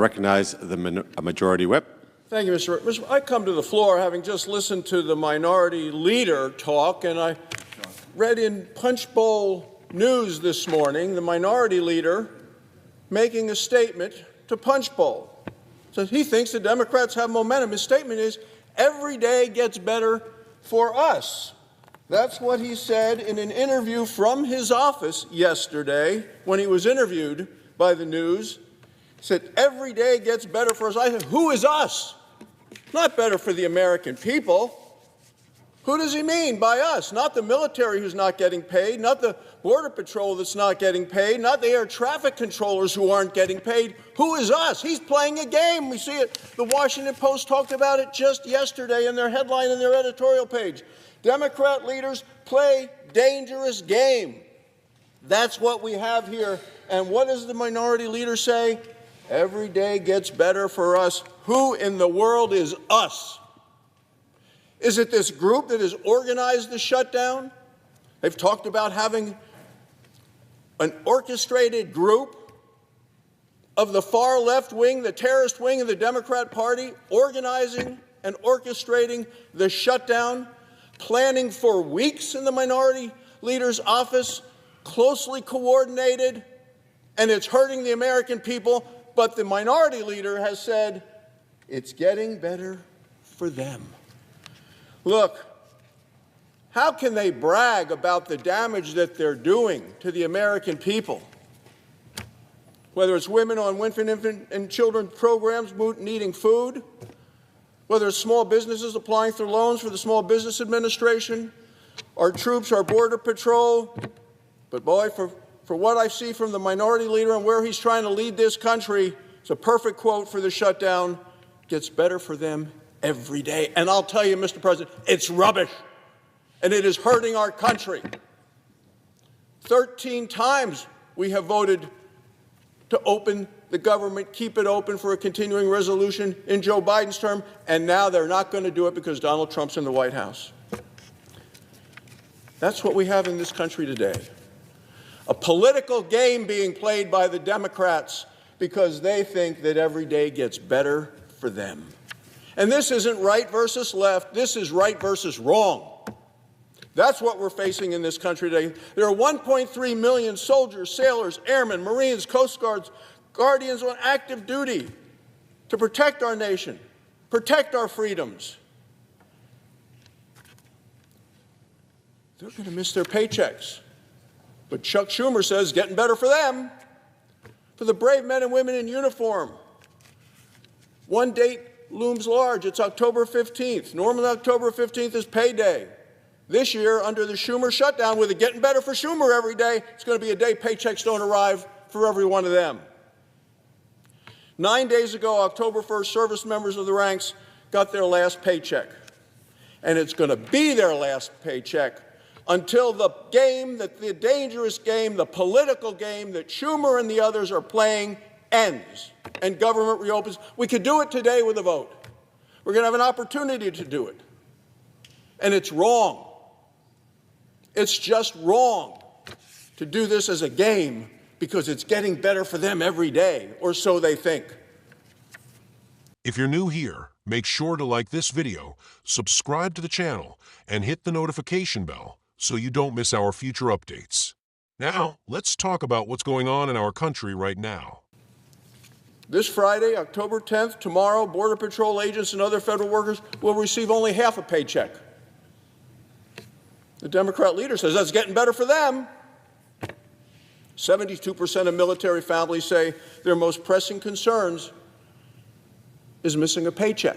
Recognize the Majority Whip. Thank you, Mr. I come to the floor having just listened to the minority leader talk, and I read in Punch Bowl News this morning the minority leader making a statement to Punch Bowl. So he thinks the Democrats have momentum. His statement is, every day gets better for us. That's what he said in an interview from his office yesterday when he was interviewed by the News. He said, every day gets better for us. I said, who is us? Not better for the American people. Who does he mean by us? Not the military who's not getting paid, not the Border Patrol that's not getting paid, not the air traffic controllers who aren't getting paid. Who is us? He's playing a game. We see it. The Washington Post talked about it just yesterday in their headline and their editorial page. Democrat leaders play dangerous game. That's what we have here. And what does the minority leader say? Every day gets better for us. Who in the world is us? Is it this group that has organized the shutdown? They've talked about having an orchestrated group of the far left wing, the terrorist wing of the Democrat Party, organizing and orchestrating the shutdown, planning for weeks in the minority leader's office, closely coordinated, and it's hurting the American people. But the minority leader has said it's getting better for them. Look, how can they brag about the damage that they're doing to the American people? Whether it's women on infant and children programs needing food, whether it's small businesses applying for loans for the Small Business Administration, our troops, our Border Patrol. But boy, for what I see from the minority leader and where he's trying to lead this country, it's a perfect quote for the shutdown. Gets better for them every day. And I'll tell you, Mr. President, it's rubbish. And it is hurting our country. 13 times we have voted to open the government, keep it open for a continuing resolution in Joe Biden's term, and now they're not going to do it because Donald Trump's in the White House. That's what we have in this country today. A political game being played by the Democrats because they think that every day gets better for them. And this isn't right versus left. This is right versus wrong. That's what we're facing in this country today. There are 1.3 million soldiers, sailors, airmen, Marines, Coast Guards, Guardians on active duty to protect our nation, protect our freedoms. They're going to miss their paychecks. But Chuck Schumer says getting better for them, for the brave men and women in uniform. One date looms large. It's October 15th. Normally October 15th is payday. This year, under the Schumer shutdown, with it getting better for Schumer every day, it's going to be a day paychecks don't arrive for every one of them. 9 days ago, October 1st, service members of the ranks got their last paycheck. And it's going to be their last paycheck until the game, the dangerous game, the political game that Schumer and the others are playing ends and government reopens. We could do it today with a vote. We're going to have an opportunity to do it. And it's wrong. It's just wrong to do this as a game because it's getting better for them every day, or so they think. If you're new here, make sure to like this video, subscribe to the channel, and hit the notification bell so you don't miss our future updates. Now, let's talk about what's going on in our country right now. This Friday, October 10th, tomorrow, Border Patrol agents and other federal workers will receive only half a paycheck. The Democrat leader says that's getting better for them. 72% of military families say their most pressing concerns is missing a paycheck.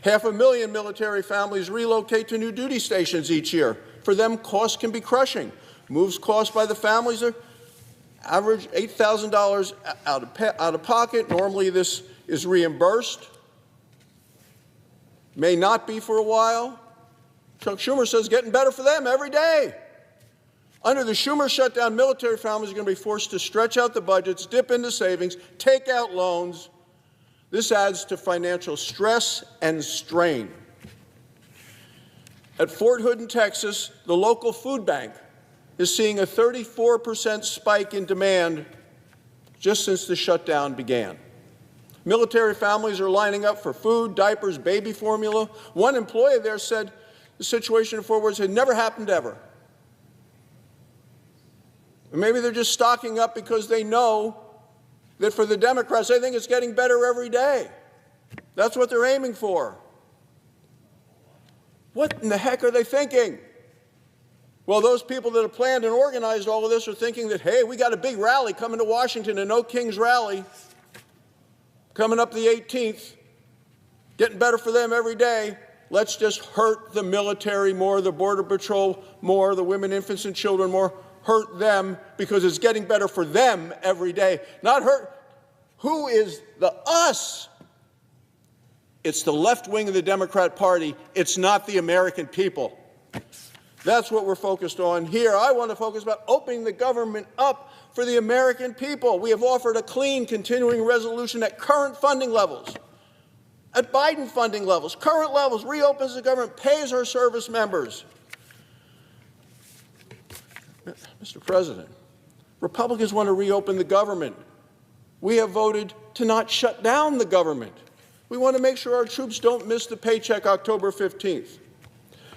500,000 military families relocate to new duty stations each year. For them, costs can be crushing. Moves cost by the families are average $8,000 out of pocket. Normally this is reimbursed. May not be for a while. Chuck Schumer says getting better for them every day. Under the Schumer shutdown, military families are going to be forced to stretch out the budgets, dip into savings, take out loans. This adds to financial stress and strain. At Fort Hood in Texas, the local food bank is seeing a 34% spike in demand just since the shutdown began. Military families are lining up for food, diapers, baby formula. One employee there said the situation in Fort Worth had never happened ever. And maybe they're just stocking up because they know that for the Democrats, they think it's getting better every day. That's what they're aiming for. What in the heck are they thinking? Well, those people that have planned and organized all of this are thinking that, hey, we got a big rally coming to Washington, an No Kings rally, coming up the 18th, getting better for them every day. Let's just hurt the military more, the Border Patrol more, the women, infants, and children more. Hurt them because it's getting better for them every day. Not hurt. Who is the us? It's the left wing of the Democrat Party. It's not the American people. That's what we're focused on here. I want to focus about opening the government up for the American people. We have offered a clean, continuing resolution at current funding levels, at Biden funding levels, current levels, reopens the government, pays our service members. Mr. President, Republicans want to reopen the government. We have voted to not shut down the government. We want to make sure our troops don't miss the paycheck October 15th.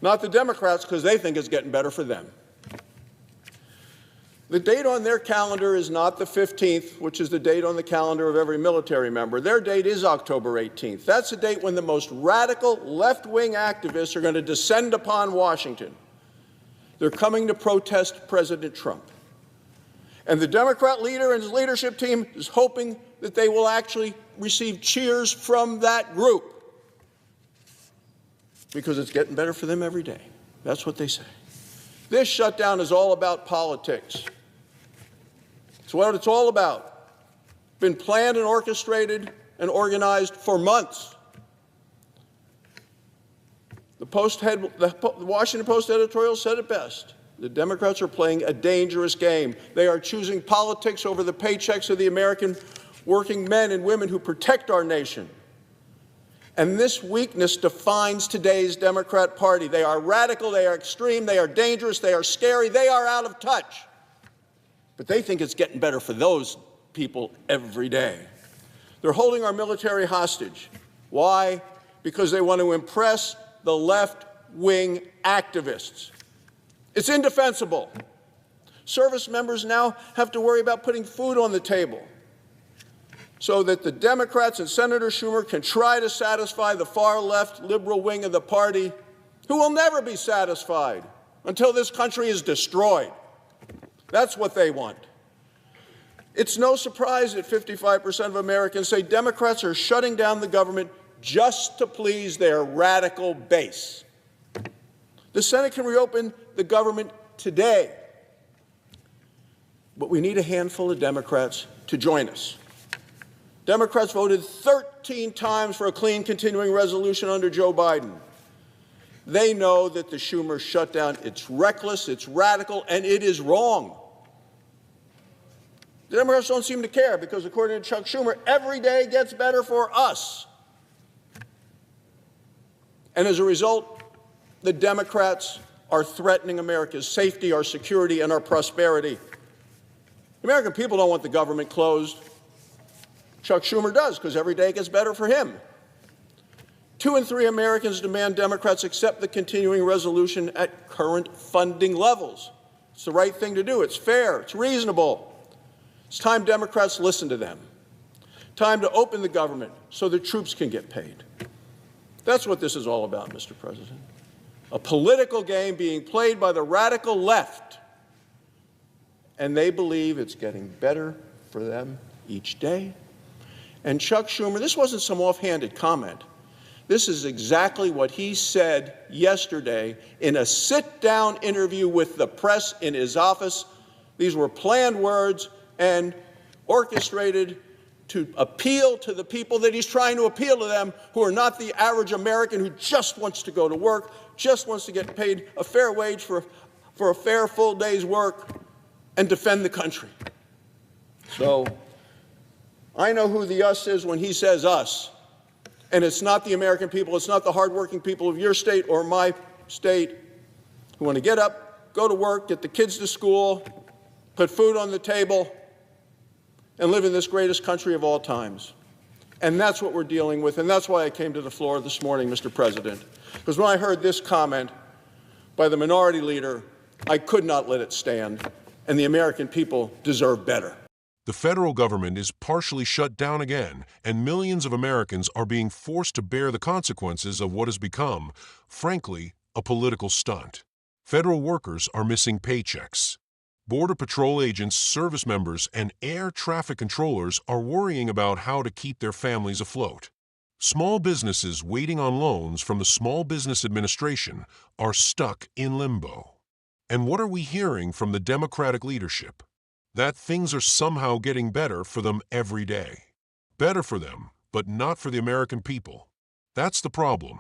Not the Democrats, because they think it's getting better for them. The date on their calendar is not the 15th, which is the date on the calendar of every military member. Their date is October 18th. That's the date when the most radical left-wing activists are going to descend upon Washington. They're coming to protest President Trump. And the Democrat leader and his leadership team is hoping that they will actually receive cheers from that group, because it's getting better for them every day. That's what they say. This shutdown is all about politics. It's what it's all about. Been planned and orchestrated and organized for months. The Washington Post editorial said it best. The Democrats are playing a dangerous game. They are choosing politics over the paychecks of the American working men and women who protect our nation. And this weakness defines today's Democrat Party. They are radical, they are extreme, they are dangerous, they are scary, they are out of touch. But they think it's getting better for those people every day. They're holding our military hostage. Why? Because they want to impress the left-wing activists. It's indefensible. Service members now have to worry about putting food on the table so that the Democrats and Senator Schumer can try to satisfy the far-left liberal wing of the party, who will never be satisfied until this country is destroyed. That's what they want. It's no surprise that 55% of Americans say Democrats are shutting down the government just to please their radical base. The Senate can reopen the government today, but we need a handful of Democrats to join us. Democrats voted 13 times for a clean continuing resolution under Joe Biden. They know that the Schumer shutdown, it's reckless, it's radical, and it is wrong. The Democrats don't seem to care because, according to Chuck Schumer, every day gets better for us. And as a result, the Democrats are threatening America's safety, our security, and our prosperity. The American people don't want the government closed. Chuck Schumer does, because every day gets better for him. 2 in 3 Americans demand Democrats accept the continuing resolution at current funding levels. It's the right thing to do. It's fair. It's reasonable. It's time Democrats listen to them. Time to open the government so the troops can get paid. That's what this is all about, Mr. President. A political game being played by the radical left. And they believe it's getting better for them each day. And Chuck Schumer, this wasn't some offhanded comment. This is exactly what he said yesterday in a sit-down interview with the press in his office. These were planned words and orchestrated to appeal to the people that he's trying to appeal to them, who are not the average American who just wants to go to work, just wants to get paid a fair wage for a fair full day's work and defend the country. So I know who the us is when he says us. And it's not the American people, it's not the hardworking people of your state or my state who want to get up, go to work, get the kids to school, put food on the table, and live in this greatest country of all times. And that's what we're dealing with, and that's why I came to the floor this morning, Mr. President. Because when I heard this comment by the minority leader, I could not let it stand, and the American people deserve better. The federal government is partially shut down again, and millions of Americans are being forced to bear the consequences of what has become, frankly, a political stunt. Federal workers are missing paychecks. Border Patrol agents, service members, and air traffic controllers are worrying about how to keep their families afloat. Small businesses waiting on loans from the Small Business Administration are stuck in limbo. And what are we hearing from the Democratic leadership? That things are somehow getting better for them every day. Better for them, but not for the American people. That's the problem.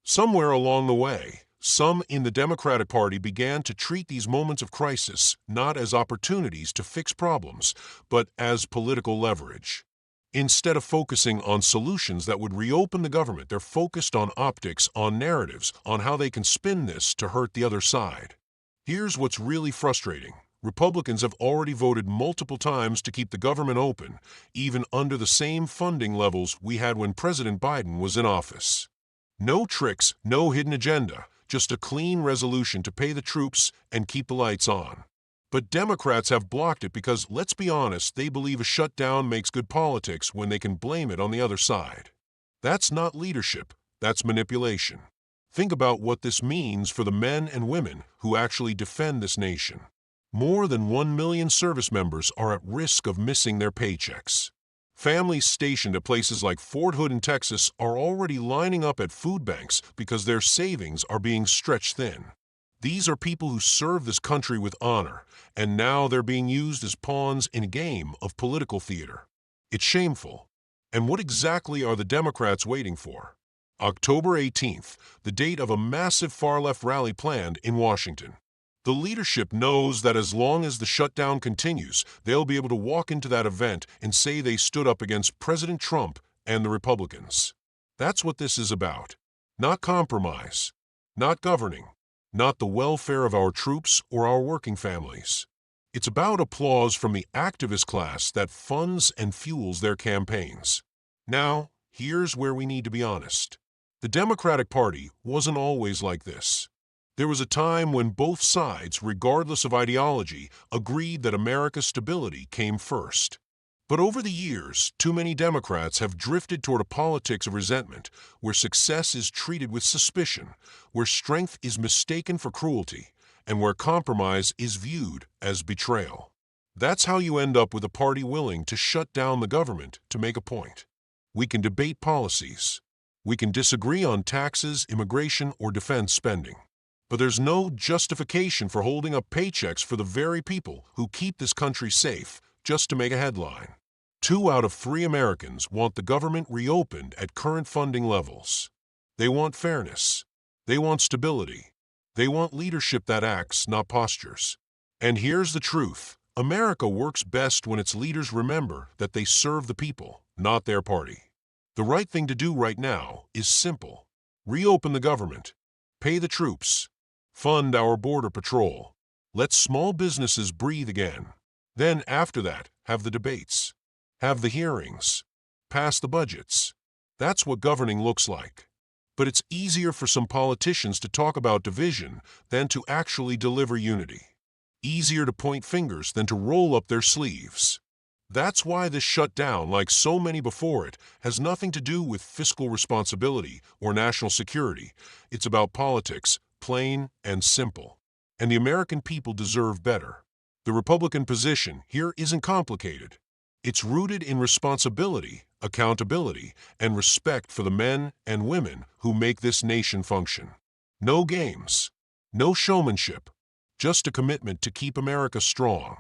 Somewhere along the way, some in the Democratic Party began to treat these moments of crisis not as opportunities to fix problems, but as political leverage. Instead of focusing on solutions that would reopen the government, they're focused on optics, on narratives, on how they can spin this to hurt the other side. Here's what's really frustrating. Republicans have already voted multiple times to keep the government open, even under the same funding levels we had when President Biden was in office. No tricks, no hidden agenda, just a clean resolution to pay the troops and keep the lights on. But Democrats have blocked it because, let's be honest, they believe a shutdown makes good politics when they can blame it on the other side. That's not leadership, that's manipulation. Think about what this means for the men and women who actually defend this nation. More than 1 million service members are at risk of missing their paychecks. Families stationed at places like Fort Hood in Texas are already lining up at food banks because their savings are being stretched thin. These are people who serve this country with honor, and now they're being used as pawns in a game of political theater. It's shameful. And what exactly are the Democrats waiting for? October 18th, the date of a massive far-left rally planned in Washington. The leadership knows that as long as the shutdown continues, they'll be able to walk into that event and say they stood up against President Trump and the Republicans. That's what this is about. Not compromise, not governing, not the welfare of our troops or our working families. It's about applause from the activist class that funds and fuels their campaigns. Now, here's where we need to be honest. The Democratic Party wasn't always like this. There was a time when both sides, regardless of ideology, agreed that America's stability came first. But over the years, too many Democrats have drifted toward a politics of resentment, where success is treated with suspicion, where strength is mistaken for cruelty, and where compromise is viewed as betrayal. That's how you end up with a party willing to shut down the government to make a point. We can debate policies. We can disagree on taxes, immigration, or defense spending. But there's no justification for holding up paychecks for the very people who keep this country safe just to make a headline. 2 out of 3 Americans want the government reopened at current funding levels. They want fairness. They want stability. They want leadership that acts, not postures. And here's the truth. America works best when its leaders remember that they serve the people, not their party. The right thing to do right now is simple. Reopen the government. Pay the troops. Fund our Border Patrol. Let small businesses breathe again. Then, after that, have the debates. Have the hearings. Pass the budgets. That's what governing looks like. But it's easier for some politicians to talk about division than to actually deliver unity. Easier to point fingers than to roll up their sleeves. That's why this shutdown, like so many before it, has nothing to do with fiscal responsibility or national security. It's about politics, plain and simple. And the American people deserve better. The Republican position here isn't complicated. It's rooted in responsibility, accountability, and respect for the men and women who make this nation function. No games, no showmanship, just a commitment to keep America strong.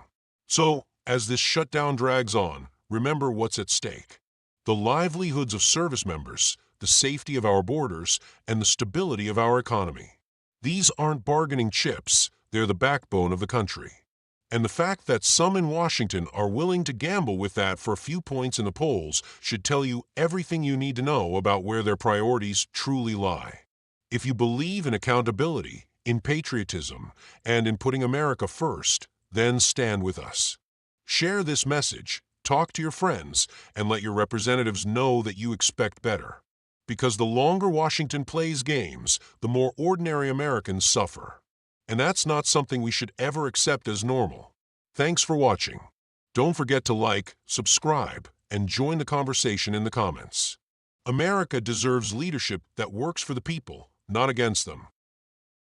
So, as this shutdown drags on, remember what's at stake. The livelihoods of service members, the safety of our borders, and the stability of our economy. These aren't bargaining chips, they're the backbone of the country. And the fact that some in Washington are willing to gamble with that for a few points in the polls should tell you everything you need to know about where their priorities truly lie. If you believe in accountability, in patriotism, and in putting America first, then stand with us. Share this message Talk to your friends and let your representatives know that you expect better. Because the longer Washington plays games, the more ordinary Americans suffer. And that's not something we should ever accept as normal. Thanks for watching. Don't forget to like, subscribe, and join the conversation in the comments. America deserves leadership that works for the people, not against them.